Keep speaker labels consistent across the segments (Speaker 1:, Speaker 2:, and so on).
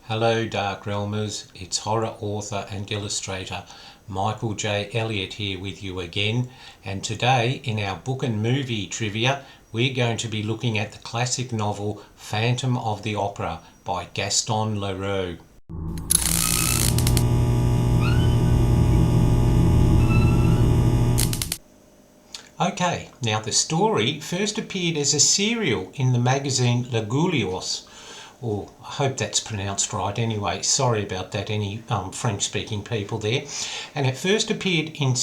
Speaker 1: Hello Dark Realmers, it's horror author and illustrator Michael J. Elliott here with you again, and today in our book and movie trivia we're going to be looking at the classic novel Phantom of the Opera by Gaston Leroux. Okay, now the story first appeared as a serial in the magazine Legoulios. Or I hope that's pronounced right anyway, sorry about that, any French-speaking people there. And it first appeared in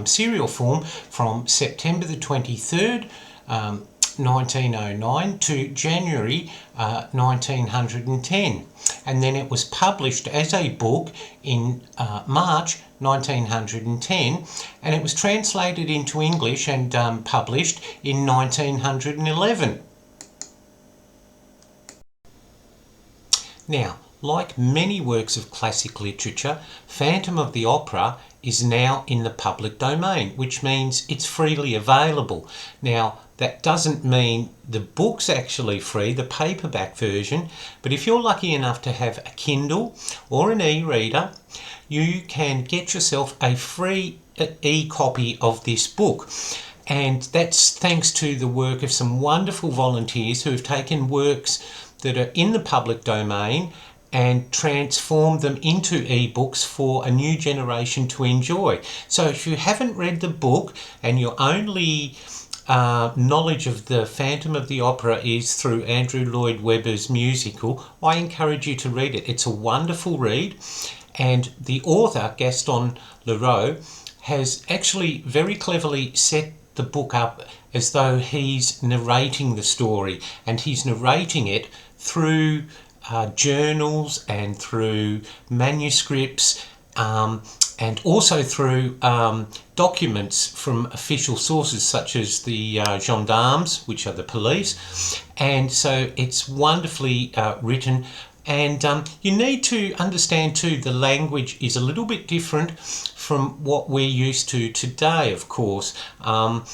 Speaker 1: serial form from September the 23rd, 1909 to January 1910. And then it was published as a book in March 1910, and it was translated into English and published in 1911. Now, like many works of classic literature, Phantom of the Opera is now in the public domain, which means it's freely available. Now, that doesn't mean the book's actually free, the paperback version, but if you're lucky enough to have a Kindle or an e-reader, you can get yourself a free e-copy of this book. And that's thanks to the work of some wonderful volunteers who have taken works that are in the public domain and transformed them into ebooks for a new generation to enjoy. So if you haven't read the book and your only knowledge of the Phantom of the Opera is through Andrew Lloyd Webber's musical, I encourage you to read it. It's a wonderful read, and the author, Gaston Leroux, has actually very cleverly set the book up as though he's narrating the story, and he's narrating it through journals and through manuscripts and also through documents from official sources such as the gendarmes, which are the police. And so it's wonderfully written. And you need to understand too, the language is a little bit different from what we're used to today, of course. And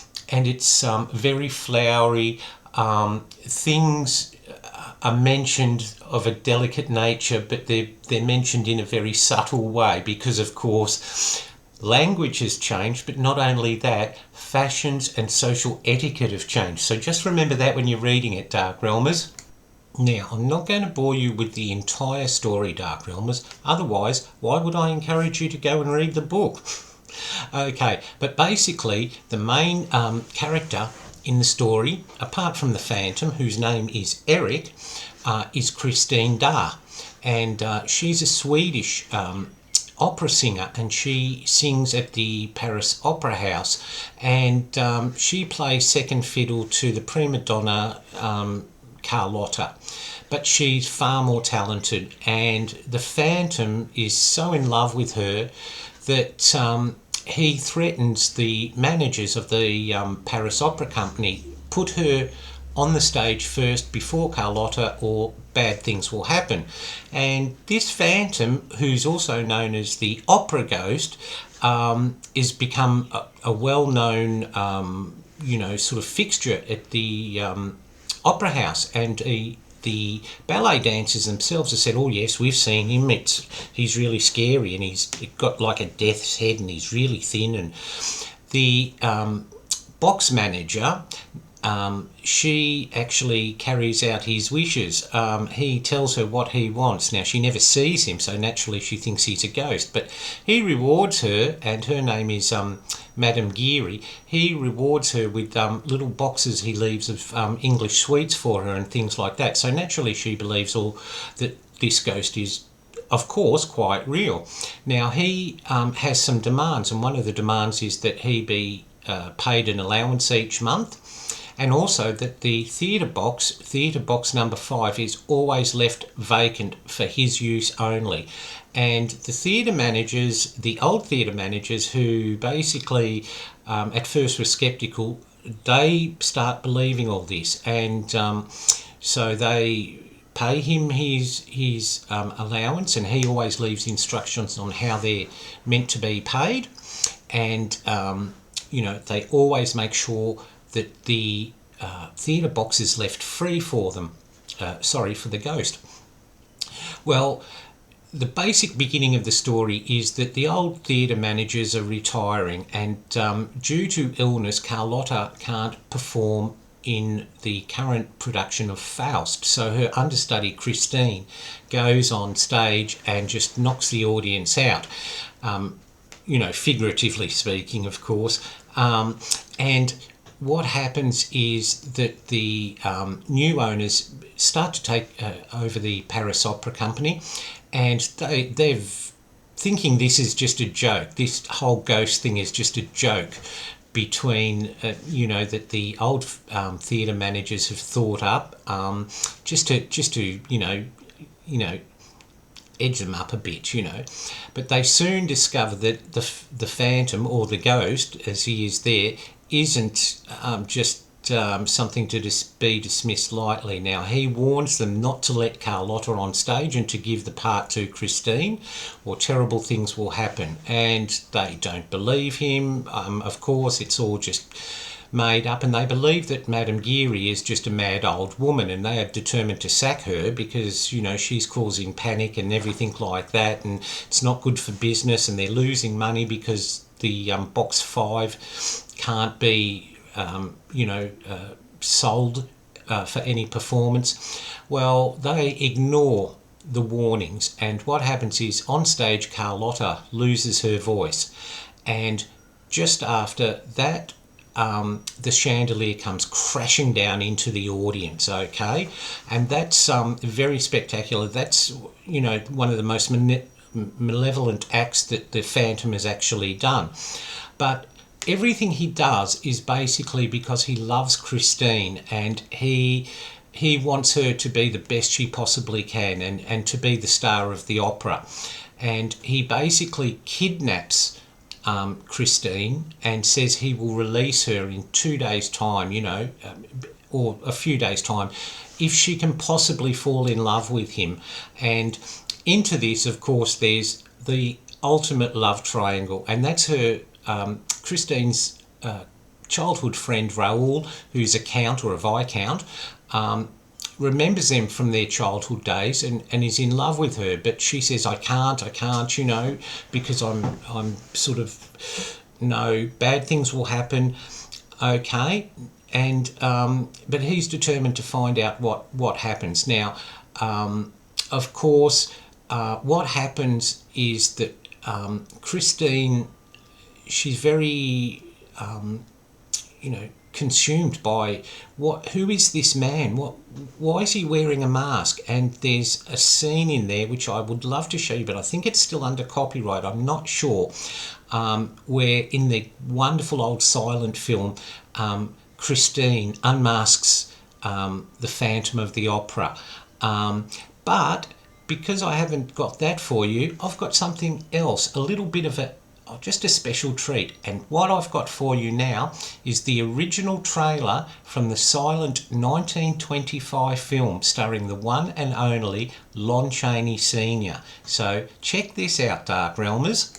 Speaker 1: it's very flowery. Things are mentioned of a delicate nature, but they're mentioned in a very subtle way because, of course, language has changed, but not only that, fashions and social etiquette have changed. So just remember that when you're reading it, Dark Realmers. Now, I'm not going to bore you with the entire story, Dark Realmers. Otherwise, why would I encourage you to go and read the book? Okay, but basically, the main character in the story, apart from the Phantom, whose name is Eric, is Christine Dahl. And she's a Swedish opera singer, and she sings at the Paris Opera House. And she plays second fiddle to the prima donna Carlotta. But she's far more talented, and the Phantom is so in love with her that he threatens the managers of the Paris Opera Company, put her on the stage first before Carlotta or bad things will happen. And this Phantom, who's also known as the Opera Ghost, is become a well-known, sort of fixture at the Opera House. And the ballet dancers themselves have said, oh yes, we've seen him, he's really scary, and he's got like a death's head, and he's really thin. And the box manager, she actually carries out his wishes. He tells her what he wants. Now, she never sees him, so naturally she thinks he's a ghost, but he rewards her, and her name is Madame Geary. He rewards her with little boxes he leaves of English sweets for her and things like that. So naturally she believes that this ghost is, of course, quite real. Now, he has some demands, and one of the demands is that he be paid an allowance each month, and also that the theatre box number 5, is always left vacant for his use only. And the theatre managers, the old theatre managers, who basically at first were sceptical, they start believing all this, and so they pay him his allowance, and he always leaves instructions on how they're meant to be paid. And they always make sure that the theatre box is left free for them. For the ghost. Well, the basic beginning of the story is that the old theatre managers are retiring, and due to illness, Carlotta can't perform in the current production of Faust. So her understudy, Christine, goes on stage and just knocks the audience out, figuratively speaking, of course. And what happens is that the new owners start to take over the Paris Opera Company, and they're thinking this is just a joke. This whole ghost thing is just a joke between, that the old theatre managers have thought up, just to edge them up a bit, But they soon discover that the phantom, or the ghost, as he is there, isn't just something to be dismissed lightly. Now, he warns them not to let Carlotta on stage and to give the part to Christine, or terrible things will happen. And they don't believe him. Of course, it's all just made up, and they believe that Madame Geary is just a mad old woman, and they are determined to sack her because, she's causing panic and everything like that, and it's not good for business, and they're losing money because the box 5 can't be sold for any performance. Well, they ignore the warnings, and what happens is, on stage, Carlotta loses her voice, and just after that, the chandelier comes crashing down into the audience, okay? And that's very spectacular. That's, one of the most malevolent acts that the Phantom has actually done. But everything he does is basically because he loves Christine, and he wants her to be the best she possibly can, and to be the star of the opera. And he basically kidnaps Christine and says he will release her in 2 days' time, or a few days' time, if she can possibly fall in love with him. And into this, of course, there's the ultimate love triangle, and that's her Christine's childhood friend Raoul, who's a count or a viscount, remembers them from their childhood days, and is in love with her, but she says, I can't, because I'm sort of, no, bad things will happen, okay, and but he's determined to find out what happens. Now, of course, what happens is that Christine, she's very, consumed by who is this man? Why is he wearing a mask? And there's a scene in there which I would love to show you, but I think it's still under copyright. I'm not sure. Where in the wonderful old silent film, Christine unmasks the Phantom of the Opera. But because I haven't got that for you, I've got something else, a little bit of just a special treat. And what I've got for you now is the original trailer from the silent 1925 film starring the one and only Lon Chaney Sr. So check this out, Dark Realmers.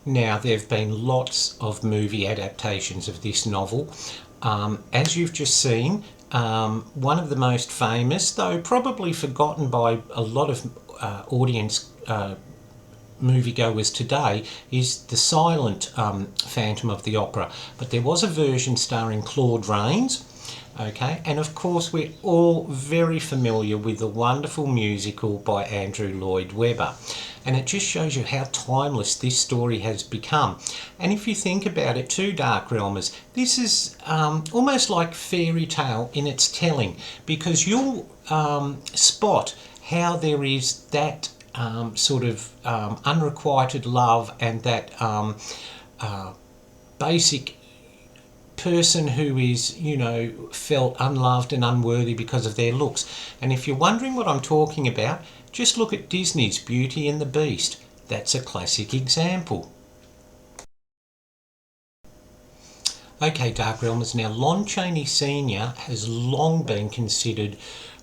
Speaker 1: Now, there have been lots of movie adaptations of this novel. As you've just seen, one of the most famous, though probably forgotten by a lot of audience moviegoers today, is the silent Phantom of the Opera. But there was a version starring Claude Rains. Okay, and of course we're all very familiar with the wonderful musical by Andrew Lloyd Webber, and it just shows you how timeless this story has become. And if you think about it too, Dark Realmers, this is almost like fairy tale in its telling, because you'll spot how there is that sort of unrequited love and that basic person who is, you know, felt unloved and unworthy because of their looks. And if you're wondering what I'm talking about, just look at Disney's Beauty and the Beast. That's a classic example. Okay, Dark Realmers, now Lon Chaney Sr has long been considered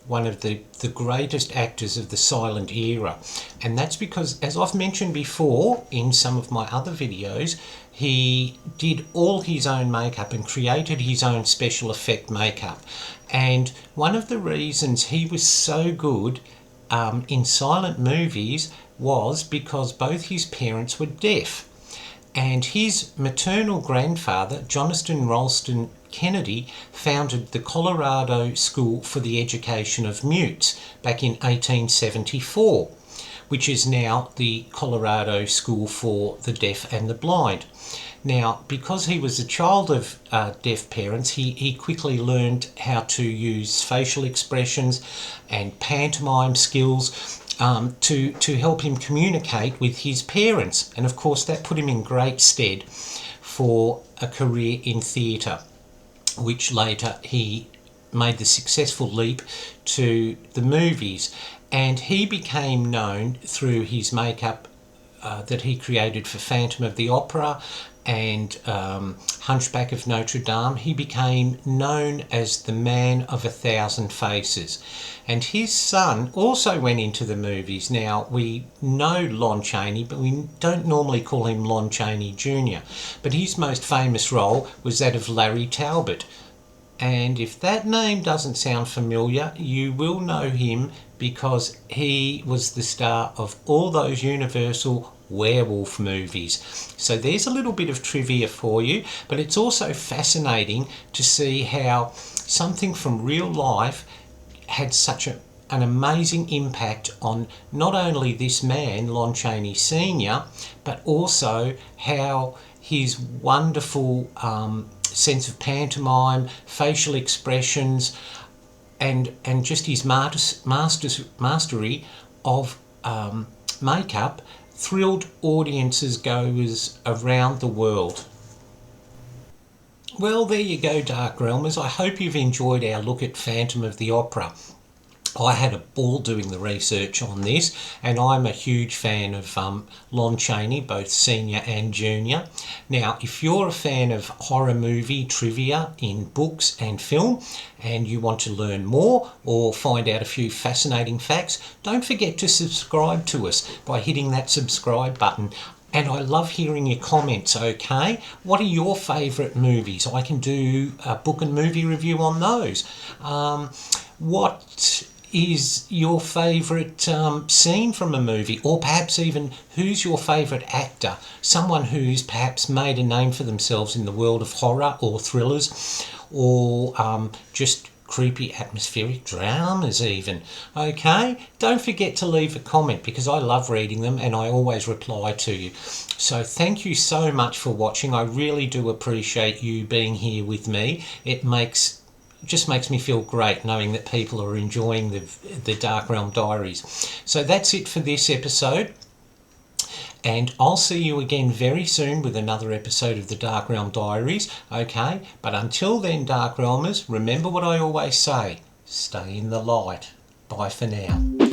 Speaker 1: one of the greatest actors of the silent era, and that's because, as I've mentioned before in some of my other videos, he did all his own makeup and created his own special effect makeup. And one of the reasons he was so good in silent movies was because both his parents were deaf, and his maternal grandfather, Johnston Ralston Kennedy, founded the Colorado School for the Education of Mutes back in 1874, which is now the Colorado School for the Deaf and the Blind. Now, because he was a child of deaf parents, he quickly learned how to use facial expressions and pantomime skills to help him communicate with his parents. And of course that put him in great stead for a career in theatre, which later he made the successful leap to the movies. And he became known through his makeup that he created for Phantom of the Opera and Hunchback of Notre Dame. He became known as the Man of 1,000 Faces. And his son also went into the movies. Now, we know Lon Chaney, but we don't normally call him Lon Chaney Jr. But his most famous role was that of Larry Talbot. And if that name doesn't sound familiar, you will know him because he was the star of all those Universal werewolf movies. So there's a little bit of trivia for you, but it's also fascinating to see how something from real life had such an amazing impact on not only this man, Lon Chaney Sr, but also how his wonderful sense of pantomime, facial expressions, and just his mastery of makeup thrilled audiences goers around the world. Well, there you go, Dark Realmers. I hope you've enjoyed our look at Phantom of the Opera. I had a ball doing the research on this, and I'm a huge fan of Lon Chaney, both senior and junior. Now, if you're a fan of horror movie trivia in books and film, and you want to learn more or find out a few fascinating facts, don't forget to subscribe to us by hitting that subscribe button. And I love hearing your comments, okay? What are your favourite movies? I can do a book and movie review on those. What is your favourite scene from a movie? Or perhaps even who's your favourite actor? Someone who's perhaps made a name for themselves in the world of horror or thrillers, or just creepy atmospheric dramas even. Okay, don't forget to leave a comment because I love reading them and I always reply to you. So thank you so much for watching. I really do appreciate you being here with me. It just makes me feel great knowing that people are enjoying the Dark Realm Diaries. So that's it for this episode. And I'll see you again very soon with another episode of the Dark Realm Diaries, okay? But until then, Dark Realmers, remember what I always say. Stay in the light. Bye for now.